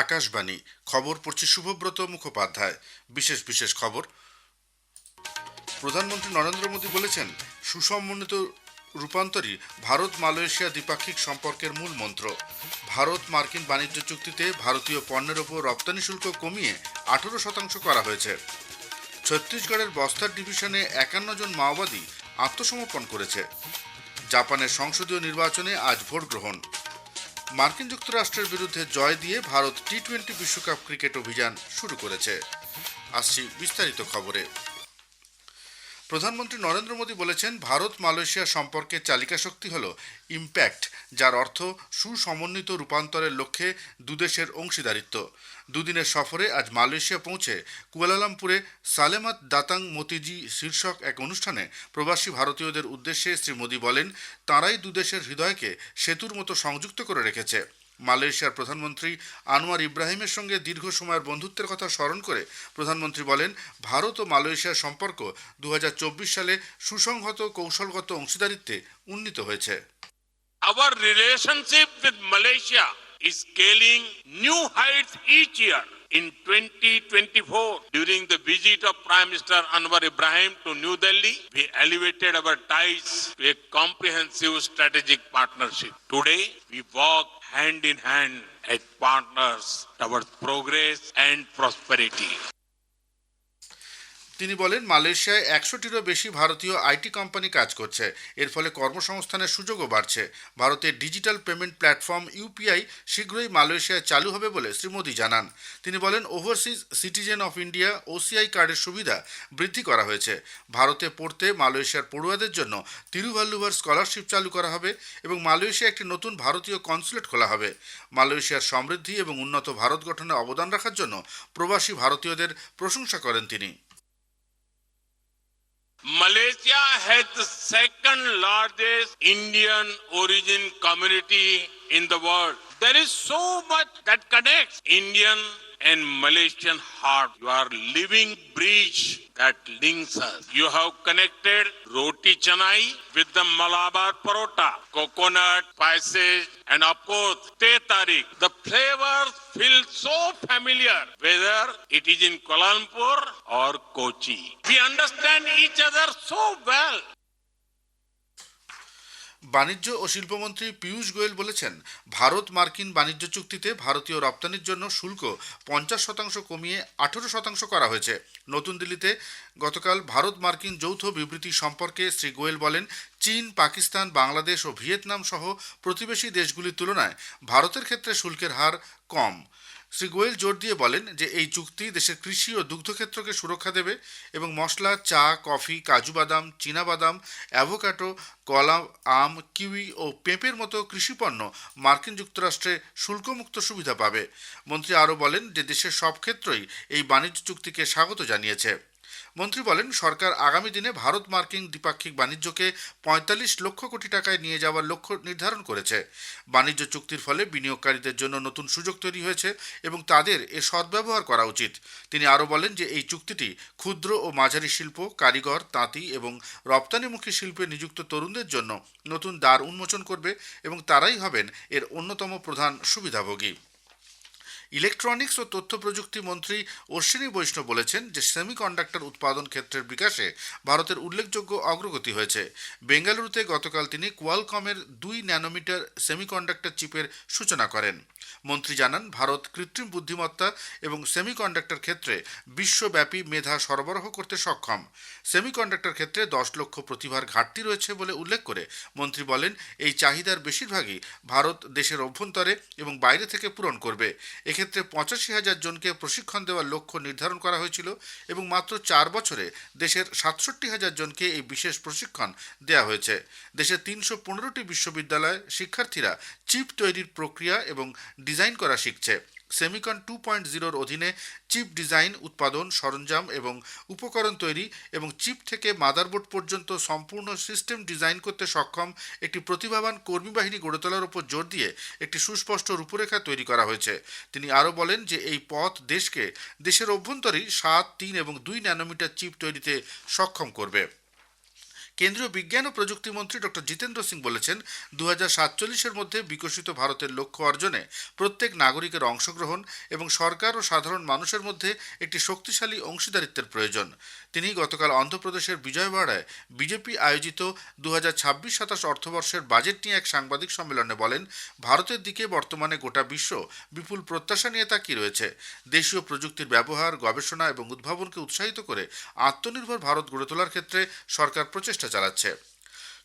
আকাশবাণী খবর পড়ছি শুভব্রত মুখোপাধ্যায়। বিশেষ খবর। প্রধানমন্ত্রী নরেন্দ্র মোদী বলেছেন, সুসমন্বিত রূপান্তরই ভারত মালয়েশিয়া দ্বিপাক্ষিক সম্পর্কের মূল মন্ত্র। ভারত মার্কিন বাণিজ্য চুক্তিতে ভারতীয় পণ্যের ওপর রপ্তানি শুল্ক কমিয়ে 18% করা হয়েছে। ছত্তিশগড়ের বস্তার ডিভিশনে 51 জন মাওবাদী আত্মসমর্পণ করেছে। জাপানের সংসদীয় নির্বাচনে আজ ভোট গ্রহণ। মার্কিন যুক্তরাষ্ট্রের বিরুদ্ধে জয় দিয়ে ভারত টি-20 বিশ্বকাপ ক্রিকেট অভিযান শুরু করেছে। আসছি বিস্তারিত খবরে। প্রধানমন্ত্রী নরেন্দ্র মোদী বলেছেন, ভারত মালয়েশিয়া সম্পর্কের চালিকা শক্তি হল ইম্প্যাক্ট, যার অর্থ সুসমন্বিত রূপান্তরের লক্ষ্যে দুদেশের অংশীদারিত্ব। দুদিনের সফরে আজ মালয়েশিয়া পৌঁছে কুয়ালালামপুরে সালেমাত দাতাং মতিজি শীর্ষক এক অনুষ্ঠানে প্রবাসী ভারতীয়দের উদ্দেশ্যে শ্রী মোদী বলেন, তাঁরাই দুদেশের হৃদয়কে সেতুর মতো সংযুক্ত করে রেখেছে। মালয়েশিয়ার প্রধানমন্ত্রী আনোয়ার ইব্রাহিমের সঙ্গে দীর্ঘ সময়ের বন্ধুত্বের কথা স্মরণ করে প্রধানমন্ত্রী বলেন, ভারত ও মালয়েশিয়ার সম্পর্ক 2024 সালে সুসংহত কৌশলগত অংশীদারিত্বে উন্নীত হয়েছে। Our relationship with Malaysia is scaling new heights each year. In 2024, during the visit of Prime Minister Anwar Ibrahim to New Delhi, we elevated our ties to a comprehensive strategic partnership. Today, we walk hand in hand as partners towards progress and prosperity. তিনি বলেন, মালয়েশিয়ায় 100টিরও বেশি ভারতীয় IT company কাজ করছে। এর ফলে কর্মসংস্থানের সুযোগও বাড়ছে। ভারতের ডিজিটাল পেমেন্ট প্ল্যাটফর্ম ইউপিআই শীঘ্রই মালয়েশিয়ায় চালু হবে বলে শ্রী মোদী জানান। তিনি বলেন, overseas citizen of India OCI কার্ডের সুবিধা বৃদ্ধি করা হয়েছে। ভারতে পড়তে মালয়েশিয়ার পড়ুয়াদের জন্য তিরুভাল্লুভার স্কলারশিপ চালু করা হবে এবং মালয়েশিয়া একটি নতুন ভারতীয় কনসুলেট খোলা হবে। মালয়েশিয়ার সমৃদ্ধি এবং উন্নত ভারত গঠনে অবদান রাখার জন্য প্রবাসী ভারতীয়দের প্রশংসা করেন তিনি। Malaysia has the second largest Indian origin community in the world. There is so much that connects Indian and Malaysian heart. You are living bridge that links us. You have connected roti canai with the Malabar parota, coconut, spices, and of course, teh tarik. The flavors feel so familiar, whether it is in Kuala Lumpur or Kochi. We understand each other so well. বাণিজ্য ও শিল্পমন্ত্রী পীয়ূষ গোয়েল বলেছেন, ভারত মার্কিন বাণিজ্য চুক্তিতে ভারতীয় রপ্তানির জন্য শুল্ক 50% কমিয়ে 18% করা হয়েছে। নতুন দিল্লিতে গতকাল ভারত মার্কিন যৌথ বিবৃতি সম্পর্কে শ্রী গোয়েল বলেন, চীন, পাকিস্তান, বাংলাদেশ ও ভিয়েতনাম সহ প্রতিবেশী দেশগুলির তুলনায় ভারতের ক্ষেত্রে শুল্কের হার কম। শ্রী গোয়েল জোর দিয়ে বলেন যে এই চুক্তি দেশের কৃষি ও দুগ্ধক্ষেত্রকে সুরক্ষা দেবে এবং মশলা, চা, কফি, কাজু বাদাম, চীনাবাদাম, অ্যাভোকাডো, কলা, আম, কিউই ও পেঁপের মতো কৃষিপণ্য মার্কিন যুক্তরাষ্ট্রে শুল্কমুক্ত সুবিধা পাবে। মন্ত্রী আরও বলেন যে দেশের সব ক্ষেত্রই এই বাণিজ্য চুক্তিকে স্বাগত জানিয়েছে। মন্ত্রী বলেন, সরকার আগামী দিনে ভারত মার্কিন দ্বিপাক্ষিক বাণিজ্যকে 45 লক্ষ কোটি টাকায় নিয়ে যাওয়ার লক্ষ্য নির্ধারণ করেছে। বাণিজ্য চুক্তির ফলে বিনিয়োগকারীদের জন্য নতুন সুযোগ তৈরি হয়েছে এবং তাদের এর সদ্ব্যবহার করা উচিত। তিনি আরও বলেন যে এই চুক্তিটি ক্ষুদ্র ও মাঝারি শিল্প, কারিগর, তাঁতি এবং রপ্তানিমুখী শিল্পে নিযুক্ত তরুণদের জন্য নতুন দ্বার উন্মোচন করবে এবং তারাই হবেন এর অন্যতম প্রধান সুবিধাভোগী। ইলেকট্রনিক্স ও তথ্য প্রযুক্তি মন্ত্রী অশ্বিনী বৈষ্ণব বলেছেন যে সেমিকন্ডাক্টর উৎপাদন ক্ষেত্রের বিকাশে ভারতের উল্লেখযোগ্য অগ্রগতি হয়েছে। বেঙ্গালুরুতে গতকাল তিনি কোয়ালকমের 2 ন্যানোমিটার সেমিকন্ডাক্টর চিপের সূচনা করেন। মন্ত্রী জানান, ভারত কৃত্রিম বুদ্ধিমত্তা এবং সেমিকন্ডাক্টর ক্ষেত্রে বিশ্বব্যাপী মেধা সরবরাহ করতে সক্ষম। সেমিকন্ডাক্টর ক্ষেত্রে 10 লক্ষ প্রতিভার ঘাটতি রয়েছে বলে উল্লেখ করে মন্ত্রী বলেন, এই চাহিদার বেশিরভাগই ভারত দেশের অভ্যন্তরে এবং বাইরে থেকে পূরণ করবে। এক্ষেত্রে 85,000 জনকে প্রশিক্ষণ দেওয়ার লক্ষ্য নির্ধারণ করা হয়েছিল এবং মাত্র 4 বছরে দেশের 67,000 জনকে এই বিশেষ প্রশিক্ষণ দেওয়া হয়েছে। দেশের 315টি বিশ্ববিদ্যালয় শিক্ষার্থীরা চিপ তৈরির প্রক্রিয়া এবং ডিজাইন করা শিখছে। সেমিকন 2.0-র অধীনে চিপ ডিজাইন, উৎপাদন, সরঞ্জাম এবং উপকরণ তৈরি এবং চিপ থেকে মাদারবোর্ড পর্যন্ত সম্পূর্ণ সিস্টেম ডিজাইন করতে সক্ষম একটি প্রতিভাবান কর্মী বাহিনী গড়ে তোলার উপর জোর দিয়ে একটি সুস্পষ্ট রূপরেখা তৈরি করা হয়েছে। তিনি আরও বলেন যে এই পথ দেশকে দেশের অভ্যন্তরেই 7, 3 এবং 2 ন্যানোমিটার চিপ তৈরিতে সক্ষম করবে। কেন্দ্রীয় বিজ্ঞান ও প্রযুক্তি মন্ত্রী ডক্টর জিতেন্দ্র সিং বলেছেন 2047-এর মধ্যে বিকশিত ভারতের লক্ষ্য অর্জনে প্রত্যেক নাগরিকের অংশগ্রহণ এবং সরকার ও সাধারণ মানুষের মধ্যে একটি শক্তিশালী অংশীদারিত্বের প্রয়োজন। তিনি গতকাল অন্ধ্রপ্রদেশের বিজয়ওয়াড়ায় বিজেপি আয়োজিত 2026-27 অর্থবর্ষের বাজেট নিয়ে এক সাংবাদিক সম্মেলনে বলেন, ভারতের দিকে বর্তমানে গোটা বিশ্ব বিপুল প্রত্যাশা নিয়ে তাকিয়ে রয়েছে। দেশীয় প্রযুক্তির ব্যবহার, গবেষণা এবং উদ্ভাবনকে উৎসাহিত করে আত্মনির্ভর ভারত গড়ে তোলার ক্ষেত্রে সরকার প্রচেষ্টা চালাচ্ছে।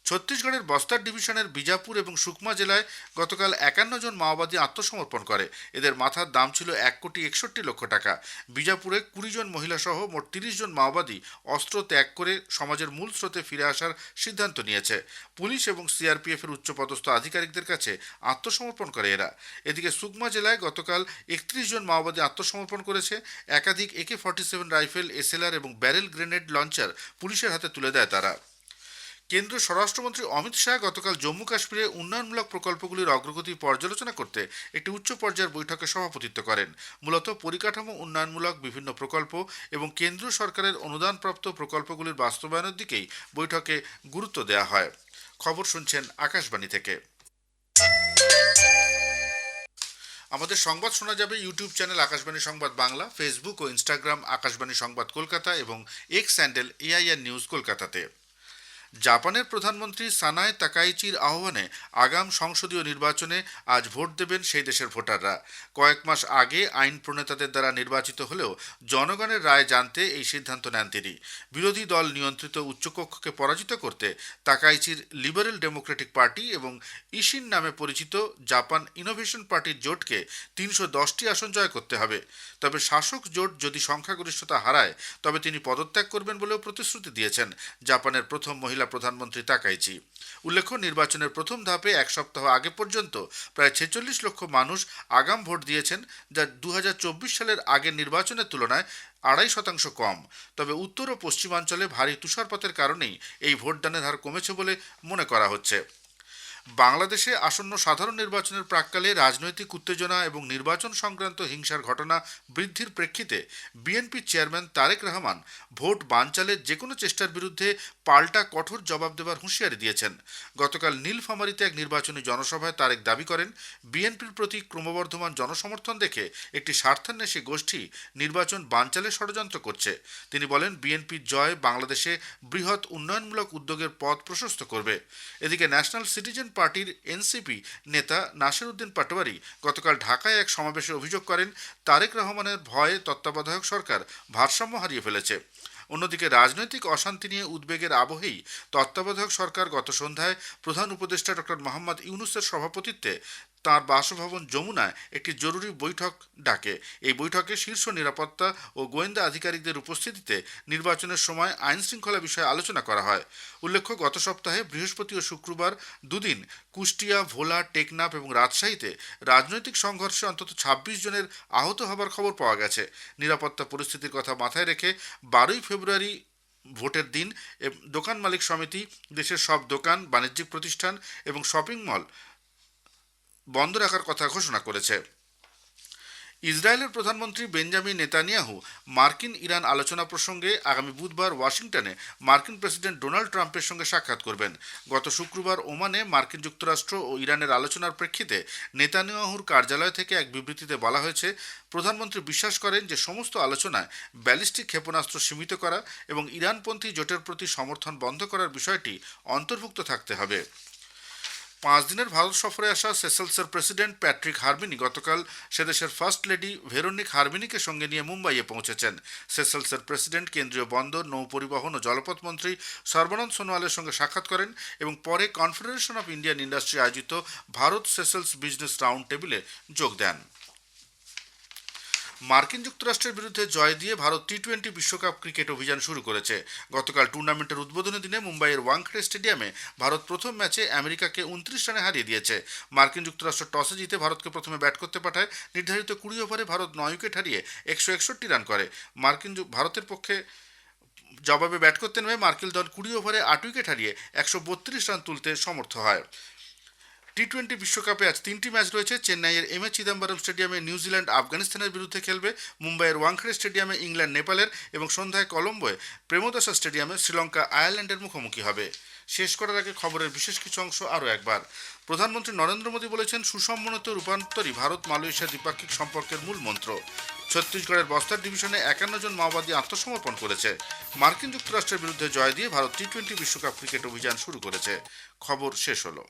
ছত্তিশগড়ের বস্তার ডিভিশনের বিজাপুর এবং সুকমা জেলায় গতকাল 51 জন মাওবাদী আত্মসমর্পণ করে। এদের মাথার দাম ছিল 1,61,00,000 টাকা। বিজাপুরে 20 জন মহিলা সহ মোট 30 জন মাওবাদী অস্ত্র ত্যাগ করে সমাজের মূল স্রোতে ফিরে আসার সিদ্ধান্ত নিয়েছে। পুলিশ এবং সিআরপিএফের উচ্চপদস্থ আধিকারিকদের কাছে আত্মসমর্পণ করে এরা। এদিকে সুকমা জেলায় গতকাল 31 জন মাওবাদী আত্মসমর্পণ করেছে। একাধিক AK-47 রাইফেল, এসএলআর এবং ব্যারেল গ্রেনেড লঞ্চার পুলিশের হাতে তুলে দেয় তারা। কেন্দ্রীয় স্বরাষ্ট্রমন্ত্রী অমিত শাহ গতকাল জম্মু কাশ্মীরে উন্নয়নমূলক প্রকল্পগুলির অগ্রগতি পর্যালোচনা করতে একটি উচ্চ পর্যায়ের বৈঠকে সভাপতিত্ব করেন। মূলত পরিকাঠামো উন্নয়নমূলক বিভিন্ন প্রকল্প এবং কেন্দ্রীয় সরকারের অনুদানপ্রাপ্ত প্রকল্পগুলির বাস্তবায়নের দিকেই বৈঠকে গুরুত্ব দেওয়া হয়। খবর শুনছেন আকাশবাণী থেকে। আমাদের সংবাদ শোনা যাবে ইউটিউব চ্যানেল আকাশবাণী সংবাদ বাংলা, ফেসবুক ও ইনস্টাগ্রাম আকাশবাণী সংবাদ কলকাতা এবং এক্স হ্যান্ডেল AIR নিউজ কলকাতাতে। জাপানের প্রধানমন্ত্রী সানায় তাকাইচির আহ্বানে আগাম সংসদীয় নির্বাচনে আজ ভোট দেবেন সেই দেশের ভোটাররা। কয়েক মাস আগে আইন প্রণেতাদের দ্বারা নির্বাচিত হলেও জনগণের রায় জানতে এই সিদ্ধান্ত নেন তিনি। বিরোধী দল নিয়ন্ত্রিত উচ্চকক্ষকে পরাজিত করতে তাকাইচির লিবারেল ডেমোক্রেটিক পার্টি এবং ইশিন নামে পরিচিত জাপান ইনোভেশন পার্টির জোটকে 310টি আসন জয় করতে হবে। তবে শাসক জোট যদি সংখ্যাগরিষ্ঠতা হারায় তবে তিনি পদত্যাগ করবেন বলেও প্রতিশ্রুতি দিয়েছেন জাপানের প্রথম মহিলা প্রধানমন্ত্রী তাকাইচি। উল্লেখ্য, নির্বাচনের প্রথম ধাপে এক সপ্তাহ আগে পর্যন্ত প্রায় 46 লক্ষ মানুষ আগাম ভোট দিয়েছেন, যা 2024 সালের আগের নির্বাচনের তুলনায় 2.5% কম। তবে উত্তর ও পশ্চিমাঞ্চলে ভারী তুষারপাতের কারণেই এই ভোটদানের হার কমেছে বলে মনে করা হচ্ছে। বাংলাদেশে আসন্ন সাধারণ নির্বাচনের প্রাক্কালে রাজনৈতিক উত্তেজনা এবং নির্বাচন সংক্রান্ত হিংসার ঘটনা বৃদ্ধির প্রেক্ষিতে বিএনপির চেয়ারম্যান তারেক রহমান ভোট বানচালের যে কোনো চেষ্টার বিরুদ্ধে পাল্টা কঠোর জবাব দেওয়ার হুঁশিয়ারি দিয়েছেন। গতকাল নীলফামারীতে এক নির্বাচনী জনসভায় তারেক দাবি করেন, বিএনপির প্রতি ক্রমবর্ধমান জনসমর্থন দেখে একটি স্বার্থান্বেষী গোষ্ঠী নির্বাচন বানচালের ষড়যন্ত্র করছে। তিনি বলেন, বিএনপির জয় বাংলাদেশে বৃহৎ উন্নয়নমূলক উদ্যোগের পথ প্রশস্ত করবে। এদিকে ন্যাশনাল সিটিজেন পার্টির এনসিপি নেতা নাসির উদ্দিন পাটোয়ারি গতকাল ঢাকায় এক সমাবেশে অভিযোগ করেন, তারেক রহমানের ভয়ে তত্ত্বাবধায়ক সরকার ভারসাম্য হারিয়ে ফেলেছে। অন্যদিকে রাজনৈতিক অশান্তি নিয়ে উদ্বেগের আবহেই তত্ত্বাবধায়ক সরকার গত সন্ধ্যায় প্রধান উপদেষ্টা ডক্টর মোহাম্মদ ইউনূসের সভাপতিত্বে তাঁর বাসভবন যমুনায় একটি জরুরি বৈঠক ডাকে। এই বৈঠকে শীর্ষ নিরাপত্তা ও গোয়েন্দা আধিকারিকদের উপস্থিতিতে নির্বাচনের সময় আইন শৃঙ্খলা বিষয়ে আলোচনা করা হয়। উল্লেখ্য, গত সপ্তাহে বৃহস্পতি ও শুক্রবার দুদিন কুষ্টিয়া, ভোলা, টেকনাফ এবং রাজশাহীতে রাজনৈতিক সংঘর্ষে অন্তত 26 জনের আহত হবার খবর পাওয়া গেছে। নিরাপত্তা পরিস্থিতির কথা মাথায় রেখে 12 ফেব্রুয়ারি ভোটের দিন দোকান মালিক সমিতি দেশের সব দোকান, বাণিজ্যিক প্রতিষ্ঠান এবং শপিং মল বন্ধ রাখার কথা ঘোষণা করেছে। ইসরায়েলের প্রধানমন্ত্রী বেঞ্জামিন নেতানিয়াহু মার্কিন ইরান আলোচনা প্রসঙ্গে আগামী বুধবার ওয়াশিংটনে মার্কিন প্রেসিডেন্ট ডোনাল্ড ট্রাম্পের সঙ্গে সাক্ষাৎ করবেন। গত শুক্রবার ওমানে মার্কিন যুক্তরাষ্ট্র ও ইরানের আলোচনার প্রেক্ষিতে নেতানিয়াহুর কার্যালয় থেকে এক বিবৃতিতে বলা হয়েছে, প্রধানমন্ত্রী বিশ্বাস করেন যে সমস্ত আলোচনায় ব্যালিস্টিক ক্ষেপণাস্ত্র সীমিত করা এবং ইরানপন্থী জোটের প্রতি সমর্থন বন্ধ করার বিষয়টি অন্তর্ভুক্ত থাকতে হবে। 5 দিনের ভারত সফরে আসা সেসেলসের প্রেসিডেন্ট প্যাট্রিক হারমিনি গতকাল সেদেশের ফার্স্ট লেডি ভেরোনিক হারমিনিকে সঙ্গে নিয়ে মুম্বাইয়ে পৌঁছেছেন। সেসেলসের প্রেসিডেন্ট কেন্দ্রীয় বন্দর, নৌপরিবহন ও জলপথ মন্ত্রী সর্বানন্দ সোনোয়ালের সঙ্গে সাক্ষাৎ করেন এবং পরে কনফেডারেশন অফ ইন্ডিয়ান ইন্ডাস্ট্রি আয়োজিত ভারত সেসেলস বিজনেস রাউন্ড টেবিলে যোগ দেন। মার্কিন যুক্তরাষ্ট্রের বিরুদ্ধে জয় দিয়ে ভারত টি-20 বিশ্বকাপ ক্রিকেট অভিযান শুরু করেছে। গতকাল টুর্নামেন্টের উদ্বোধনী দিনে মুম্বাইয়ের ওয়াংখেড়ে স্টেডিয়ামে ভারত প্রথম ম্যাচে আমেরিকাকে 29 রানে হারিয়ে দিয়েছে। মার্কিন যুক্তরাষ্ট্র টসে জিতে ভারতকে প্রথমে ব্যাট করতে পাঠায়। নির্ধারিত 20 ওভারে ভারত 9 উইকেট হারিয়ে 161 রান করে। ভারতের পক্ষে জবাবে ব্যাট করতে নেমে মার্কিন দল 20 ওভারে 8 উইকেট হারিয়ে 132 রান তুলতে সমর্থ হয়। টি-20 বিশ্বকাপে আজ 3টি ম্যাচ রয়েছে। চেন্নাইয়ের এম এ চিদম্বরম স্টেডিয়ামে নিউজিল্যান্ড আফগানিস্তানের বিরুদ্ধে খেলবে, মুম্বাইয়ের ওয়াংখেড়ে স্টেডিয়ামে ইংল্যান্ড নেপালের এবং সন্ধ্যায় কলম্বোয় প্রেমদাসা স্টেডিয়ামে শ্রীলঙ্কা আয়ারল্যান্ডের মুখোমুখি হবে। শেষ করার আগে খবরের বিশেষ কিছু অংশ আরও একবার। প্রধানমন্ত্রী নরেন্দ্র মোদী বলেছেন, সুসমন্বিত রূপান্তরই ভারত মালয়েশিয়া দ্বিপাক্ষিক সম্পর্কের মূল মন্ত্র। ছত্তিশগড়ের বস্তার ডিভিশনে 51 জন মাওবাদী আত্মসমর্পণ করেছে। মার্কিন যুক্তরাষ্ট্রের বিরুদ্ধে জয় দিয়ে ভারত টি-20 বিশ্বকাপ ক্রিকেট অভিযান শুরু করেছে। খবর শেষ হলো।